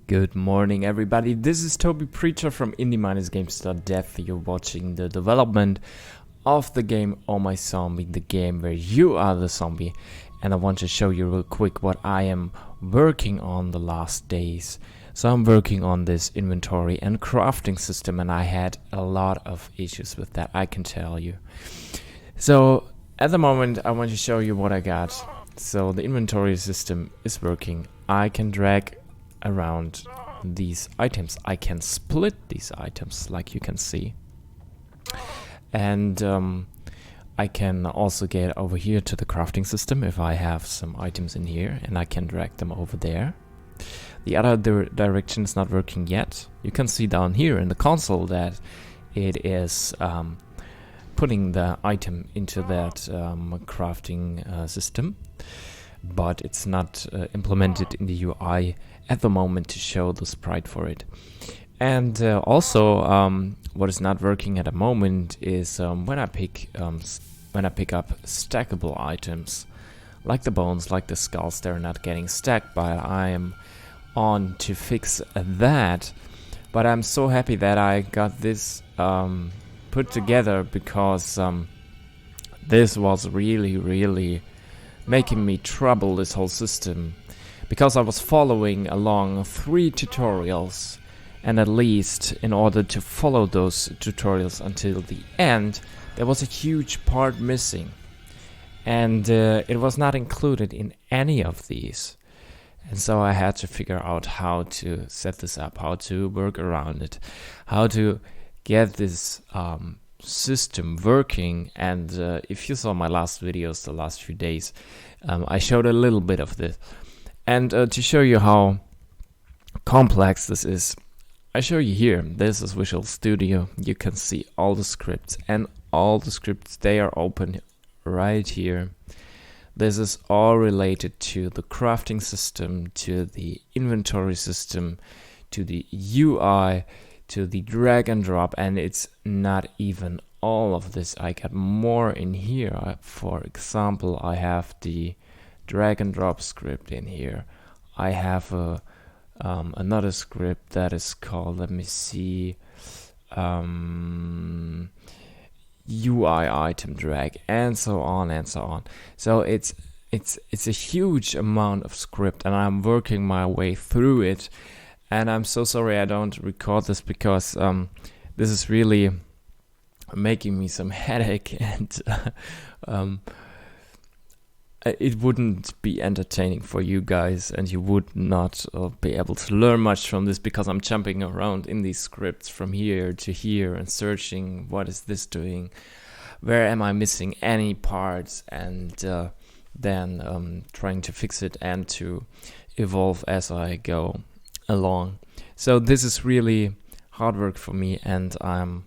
Good morning, everybody. This is Toby Preacher from Indie-Games.dev. You're watching the development of the game Oh My Zombie, the game where you are the zombie. And I want to show you real quick what I am working on the last days. So I'm working on this inventory and crafting system, and I had a lot of issues with that, I can tell you. So at the moment, I want to show you what I got. So the inventory system is working. I can drag around these items. I can split these items, like you can see. And I can also get over here to the crafting system if I have some items in here, and I can drag them over there. The other direction is not working yet. You can see down here in the console that it is putting the item into that crafting system, but it's not implemented in the UI at the moment to show the sprite for it. And also what is not working at the moment is when I pick up stackable items like the bones, like the skulls, they're not getting stacked, but I am on to fix that. But I'm so happy that I got this put together, because this was really making me trouble this whole system, because I was following along 3 tutorials, and at least in order to follow those tutorials until the end, there was a huge part missing, and it was not included in any of these. And so I had to figure out how to set this up, how to work around it, how to get this system working. And if you saw my last videos the last few days, I showed a little bit of this. And to show you how complex this is, I show you here. This is Visual Studio. You can see all the scripts, and all the scripts, they are open right here. This is all related to the crafting system, to the inventory system, to the UI, to the drag and drop, and it's not even all of this. I got more in here. For example, I have the drag and drop script in here. I have another script that is called, let me see, UI item drag, and so on and so on. So it's a huge amount of script, and I'm working my way through it. And I'm so sorry I don't record this, because this is really making me some headache, and it wouldn't be entertaining for you guys, and you would not be able to learn much from this, because I'm jumping around in these scripts from here to here and searching what is this doing, where am I missing any parts, and then trying to fix it and to evolve as I go along. So this is really hard work for me, and I'm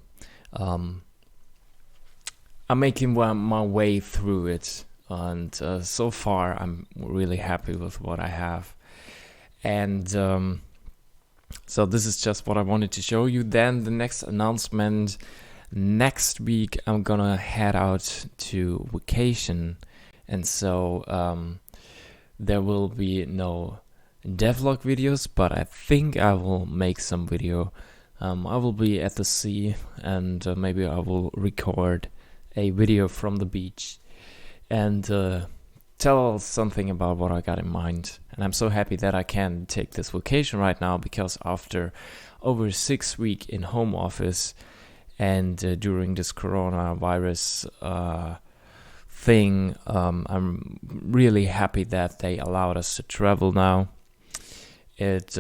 making my way through it. And so far I'm really happy with what I have. And so this is just what I wanted to show you. Then the next announcement, next week I'm gonna head out to vacation, and so there will be no devlog videos, but I think I will make some video. I will be at the sea, and maybe I will record a video from the beach and tell something about what I got in mind. And I'm so happy that I can take this vacation right now, because after over 6 weeks in home office, and during this coronavirus thing, I'm really happy that they allowed us to travel now. It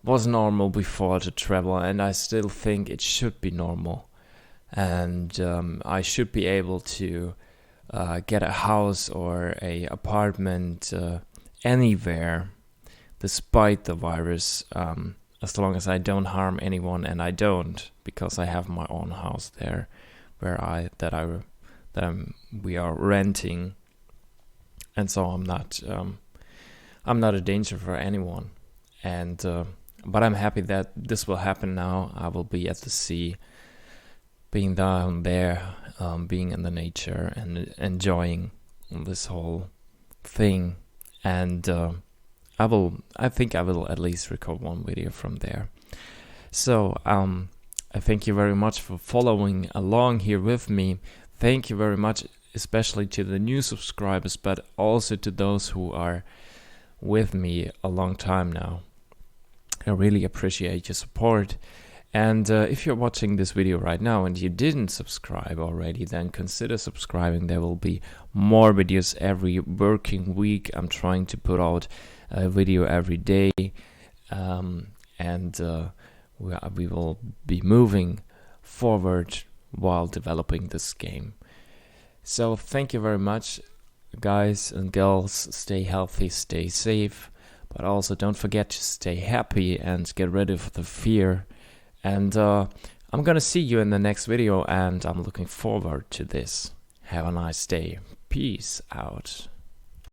was normal before to travel, and I still think it should be normal, and I should be able to get a house or a apartment anywhere despite the virus, as long as I don't harm anyone, and I don't, because I have my own house there where we are renting, and so I'm not a danger for anyone. And but I'm happy that this will happen now. I will be at the sea, being down there, being in the nature and enjoying this whole thing. And I think I will at least record one video from there. So I thank you very much for following along here with me. Thank you very much, especially to the new subscribers, but also to those who are with me a long time now. I really appreciate your support. And if you're watching this video right now and you didn't subscribe already, then consider subscribing. There will be more videos every working week. I'm trying to put out a video every day, and we will be moving forward while developing this game. So thank you very much, guys and girls. Stay healthy, stay safe, but also don't forget to stay happy and get rid of the fear. And I'm gonna see you in the next video, and I'm looking forward to this. Have a nice day. Peace out.